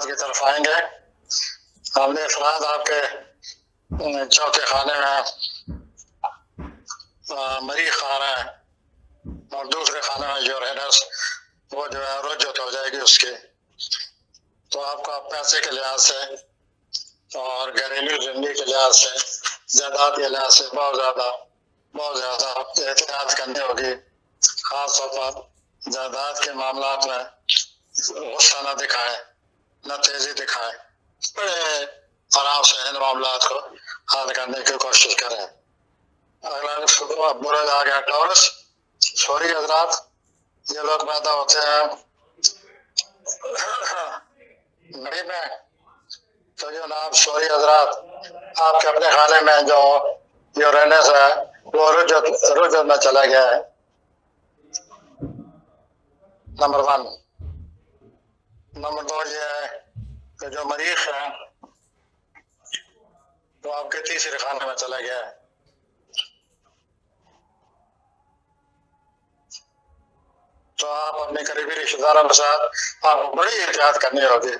افراد کی طرف آئیں گے. اپنے افراد آپ کے چوتھے خانے میں مریخ آ رہا ہے اور دوسرے خانے میں یورینس، وہ جو ہے رجت ہو جائے گی اس کی. تو آپ کو پیسے کے لحاظ سے اور گھریلو زندگی کے لحاظ سے، جائیداد کے لحاظ سے بہت زیادہ احتیاط کرنی ہوگی. خاص طور پر جائیداد کے معاملات میں غصہ نہ دکھائیں، نہ تیزی دکھائیں، بڑے آرام سے ان معاملات کو حل کرنے کی کوشش کریں. اگلا برج آ گیا ٹورس. سوری حضرات، یہ لوگ پیدا ہوتے ہیں مئی میں. تو جناب سوری حضرات، آپ کے اپنے خانے میں جو یورینس ہے وہ رجت میں چلا گیا ہے. نمبر 1. نمبر 2 یہ ہے کہ جو مریخ ہے وہ آپ کے تیسرے خانے میں چلا گیا ہے. تو آپ اپنے قریبی رشتے داروں کے ساتھ آپ کو بڑی احتیاط کرنی ہوگی،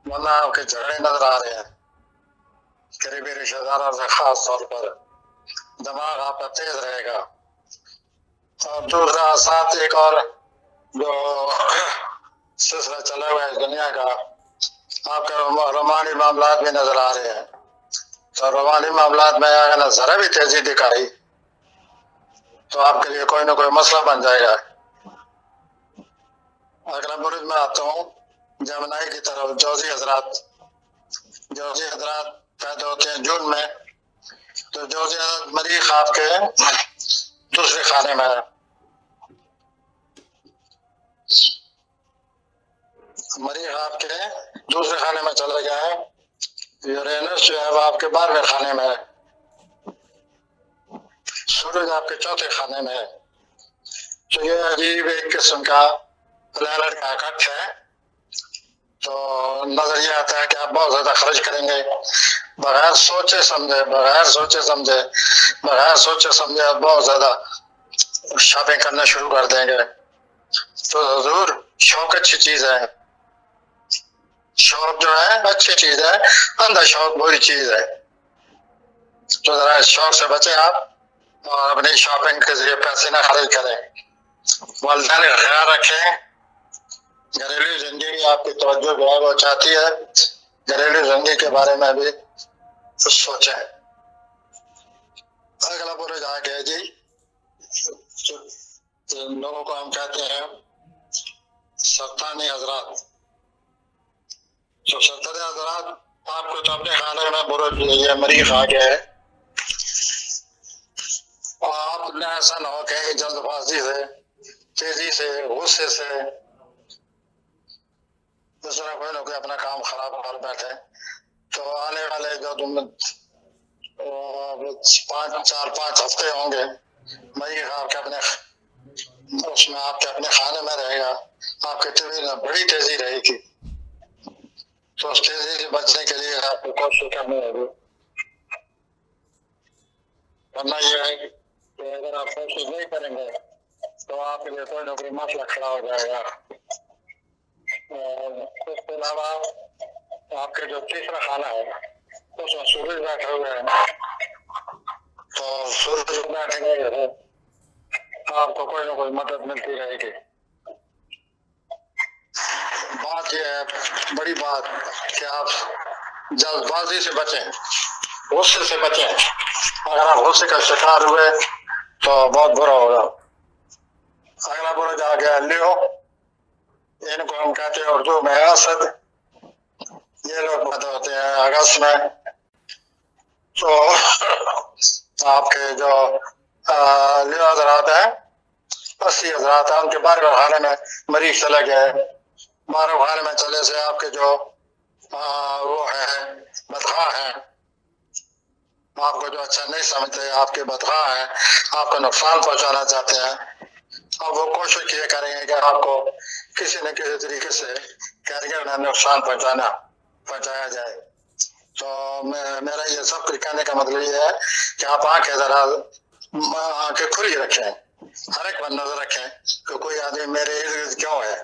ورنہ آپ کے جھگڑے نظر آ رہے ہیں. قریبی رشتے داروں سے خاص طور پر دماغ آپ کا تیز رہے گا. اور دوسرا ساتھ ایک اور جو سلسلہ چلا ہوا ہے دنیا کا، آپ کے رومانی معاملات بھی نظر آ رہے ہیں. تو رومانی معاملات میں اگر ذرا بھی تیزی دکھائی تو آپ کے لیے کوئی نہ کوئی مسئلہ بن جائے گا. اگلا برج میں آتا ہوں جمنائی کی طرف. جوزی حضرات پیدا ہوتے ہیں جون میں. تو جوزی حضرات مریخ آپ کے دوسرے خانے میں ہے. مریخ آپ کے دوسرے خانے میں چلا گیا ہے. یورینس جو ہے وہ آپ کے 12ویں خانے میں ہے. سورج آپ کے چوتھے خانے میں ہے. تو یہ عجیب ایک قسم کا پلانٹ کا اکٹھ ہے. تو نظر یہ آتا ہے کہ آپ بہت زیادہ خرچ کریں گے بغیر سوچے سمجھے آپ بہت زیادہ شاپنگ کرنا شروع کر دیں گے. تو ضرور شوق اچھی چیز ہے، شوق جو ہے اچھی چیز ہے، اندھا شوق بری چیز ہے. تو ذرا شوق سے بچیں آپ، اور اپنی شاپنگ کے ذریعے پیسے نہ خرچ کریں. والدین کا خیال رکھیں. گھریلو زندگی آپ کی توجہ جو ہے وہ چاہتی ہے، گھریلو زندگی کے بارے میں بھی سوچیں. اگلا برج آ گیا جی. لوگوں کو ہم کہتے ہیں سرطانی حضرات. تو سرطانی حضرات آپ کو تو اپنے خانے میں برج یہ مریخ آ گیا ہے. اور آپ نے ایسا نہ ہو کہ جلد بازی سے، تیزی سے، غصے سے اس طرح کوئی نہ کوئی اپنا کام خراب کر بیٹھے. تو آنے والے جو 4-5 ہفتے ہوں گے مریخ آپ کے اپنے اس میں آپ کے اپنے خانے میں رہے گا. آپ کی طبیعت میں بڑی تیزی رہے گی. تو اس تیزی سے بچنے کے لیے آپ کو کوشش کرنی ہوگی، ورنہ یہ ہے کہ اگر آپ کوشش نہیں کریں گے تو آپ کے لیے کوئی نہ کوئی مسئلہ کھڑا ہو جائے گا. اس کے علاوہ آپ کے جو تیسرا خانہ ہے اس میں سورج بیٹھے ہوئے ہیں. تو سورج بیٹھیں گے آپ کو کوئی نہ کوئی مدد ملتی رہے گی. بات یہ ہے، بڑی بات، کہ آپ جلد بازی سے بچیں، غصے سے بچیں. اگر آپ غصے کا شکار ہوئے تو بہت برا ہوگا. اگلا برج آ گیا لیو. ان کو ہم کہتے ہیں اردو میں اسد. یہ لوگ پیدا ہوتے ہیں اگست میں. تو آپ کے جو لیو حضرات ہیں، 80 حضرات ہیں، ان کے 12ویں خانے میں مریخ چلا گیا ہے. 12ویں خانے میں چلے سے آپ کے جو وہ ہیں بدخواہ ہیں، آپ کو جو اچھا نہیں سمجھتے، آپ کے بدخواہ ہیں، آپ کو نقصان پہنچانا چاہتے ہیں. اب وہ کوشش یہ کریں گے کہ آپ کو کسی نہ کسی طریقے سے کیریئر میں نقصان پہنچایا جائے. تو میرا یہ سب کچھ کہنے کا مطلب یہ ہے کہ آپ آنکھیں کھلی رکھیں، ہر ایک پر نظر رکھیں کہ کوئی آدمی میرے ارد گرد کیوں ہے.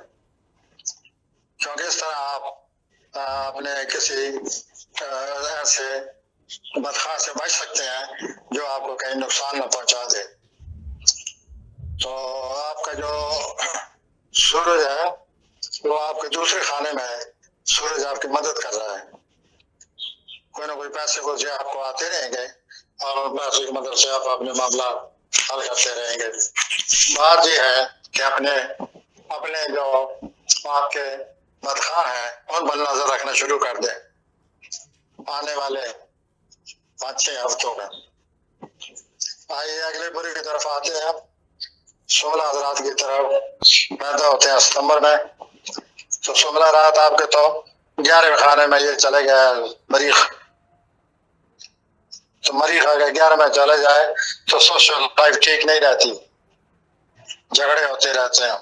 کیونکہ اس طرح آپ اپنے کسی ایسے بدخواہ سے بچ سکتے ہیں جو آپ کو کہیں نقصان نہ پہنچا دے. تو آپ کا جو سورج ہے وہ آپ کے دوسرے خانے میں ہے. سورج آپ کی مدد کر رہا ہے. کوئی نہ کوئی پیسے کو جو آپ کو آتے رہیں گے اور پیسے کی مدد سے آپ اپنے معاملات حل کرتے رہیں گے. بات یہ ہے کہ اپنے جو آپ کے بدخواہ ہیں ان پر نظر رکھنا شروع کر دیں آنے والے 5-6 ہفتوں میں. آئیے اگلے بری کی طرف آتے ہیں. 16 حضرات کی طرف پیدا ہوتے ہیں ستمبر میں. تو 16 رات آپ کے تو 11ویں خانے میں یہ چلے گیا مریخ. تو مریخ اگر 11 میں چلے جائے تو سوشل لائف ٹھیک نہیں رہتی, جھگڑے ہوتے رہتے ہیں,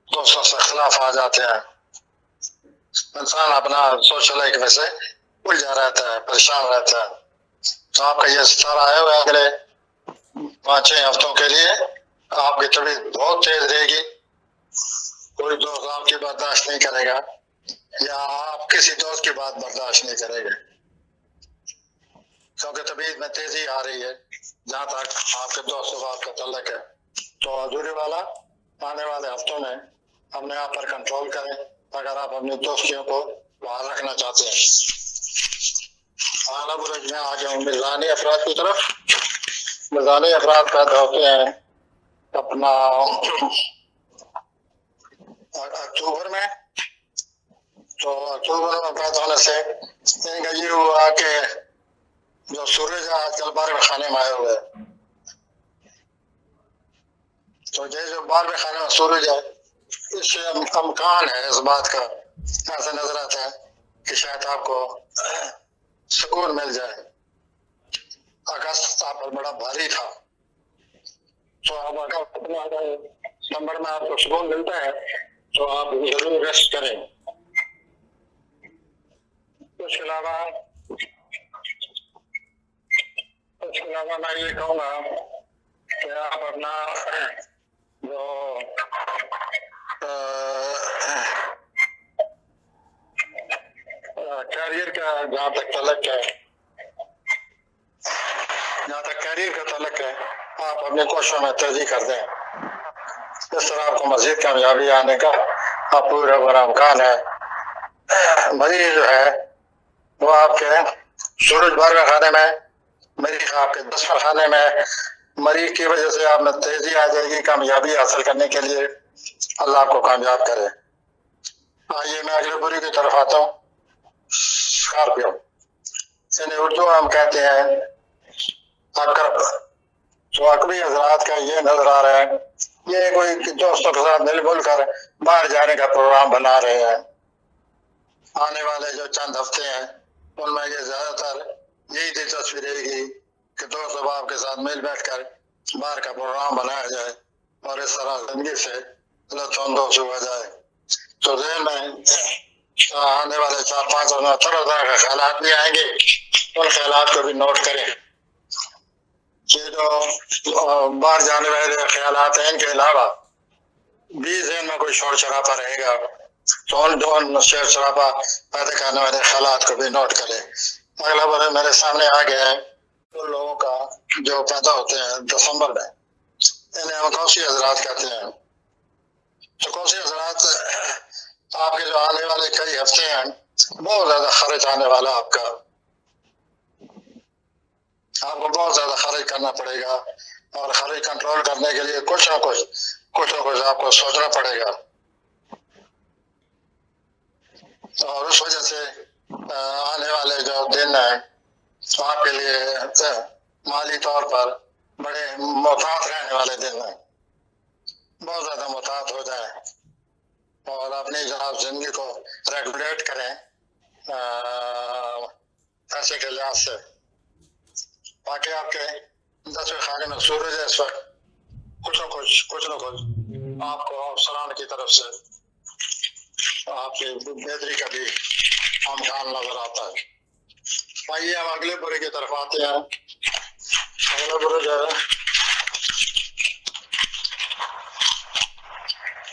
دوستوں سے اختلاف آ جاتے ہیں, انسان اپنا سوشل لائف میں سے الجھا رہتا ہے, پریشان رہتا ہے. تو آپ کا یہ ستارہ آئے ہوئے اگلے 5-6 ہفتوں کے لیے آپ کی طبیعت بہت تیز رہے گی. کوئی دوست آپ کی برداشت نہیں کرے گا یا آپ کسی دوست کی بات برداشت نہیں کرے گا, کیونکہ طبیعت میں تیزی آ رہی ہے جہاں تک آپ کے دوست و بات کا تعلق ہے. تو حضوری والا آنے والے ہفتوں میں اپنے آپ پر کنٹرول کریں اگر آپ اپنی دوستیوں کو باہر رکھنا چاہتے ہیں. اعلیٰ برج میں آگے ہوں مرزانی افراد کی طرف. مرزانی افراد پیدا ہوتے ہیں اپنا اکتوبر میں. تو اکتوبر میں پیدا ہونے سے ان کا یہ ہوا کہ جو سورج ہے آج کل 12ویں خانے میں آئے ہوئے, تو یہ جو 12ویں خانے میں سورج ہے اس سے امکان ہے اس بات کا, ایسا نظر آتا ہے کہ شاید آپ کو سکون مل جائے. اگست آپ پر بڑا بھاری تھا, تو اب اگر ستمبر میں آپ کو سکون ملتا ہے تو آپ ضرور ریسٹ کریں. اس کے علاوہ میں یہ کہوں گا کہ آپ اپنا جو کیریئر کا جہاں تک تعلق ہے آپ اپنے کوششوں میں ترجیح کر دیں. اس طرح آپ کو مزید کامیابی آنے کا آپ پورا بڑا امکان ہے. مریخ جو ہے وہ آپ کے سورج 12ویں خانے میں, مریخ آپ کے 10ویں خانے میں. مریخ کی وجہ سے آپ میں تیزی آ جائے گی کامیابی حاصل کرنے کے لیے. اللہ آپ کو کامیاب کرے. آئیے میں اگلے بری کی طرف آتا ہوں. اسکارپیو یعنی اردو میں ہم کہتے ہیں اکرب. تو اکبی حضرات کا یہ نظر آ رہا ہے یہ کوئی دوستوں کے ساتھ مل مل کر باہر جانے کا پروگرام بنا رہے ہیں. آنے والے جو چند ہفتے ہیں ان میں یہ زیادہ تر یہی دلچسپی رہے گی کہ دوست احباب کے ساتھ مل بیٹھ کر باہر کا پروگرام بنایا جائے اور اس طرح زندگی سے لطف اندوز ہوا جائے. تو ذہن میں آنے والے 4-5 اور طرح کے خیالات بھی آئیں گے, ان خیالات کو بھی نوٹ کریں. یہ جو باہر جانے والے خیالات ہیں ان کے علاوہ بھی ذہن میں کوئی شور شرابہ رہے گا تو ان شور شرابہ پیدا کرنے والے خیالات کو بھی نوٹ کریں. اگلا بار میرے سامنے آ گیا ہے ان لوگوں کا جو پیدا ہوتے ہیں دسمبر میں, انہیں ہم کوسی حضرات کہتے ہیں. تو کوسی حضرات آپ کے جو آنے والے کئی ہفتے ہیں بہت زیادہ خرچ آنے والا آپ کو بہت زیادہ خرچ کرنا پڑے گا اور خرچ کنٹرول کرنے کے لیے کچھ نہ کچھ آپ کو سوچنا پڑے گا. اور اس وجہ سے آنے والے جو دن ہیں آپ کے لیے مالی طور پر بڑے محتاط رہنے والے دن ہیں. بہت زیادہ محتاط ہو جائیں اور اپنی جناب زندگی کو ریگولیٹ کریں پیسے کے لحاظ سے, تاکہ آپ کے 10ویں خانے میں سورج ہے اس وقت کچھ نہ کچھ آپ کو افسران کی طرف سے آپ کی بہتری کا بھی امکان نظر آتا ہے. آئیے ہم اگلے برے کی طرف آتے ہیں. اگلا برے جو ہے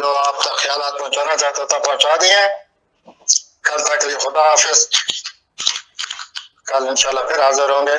جو آپ تک خیالات پہنچانا چاہتا تھا پہنچا دیے. کل تک لیے خدا حافظ. کل انشاءاللہ پھر حاضر ہوں گے.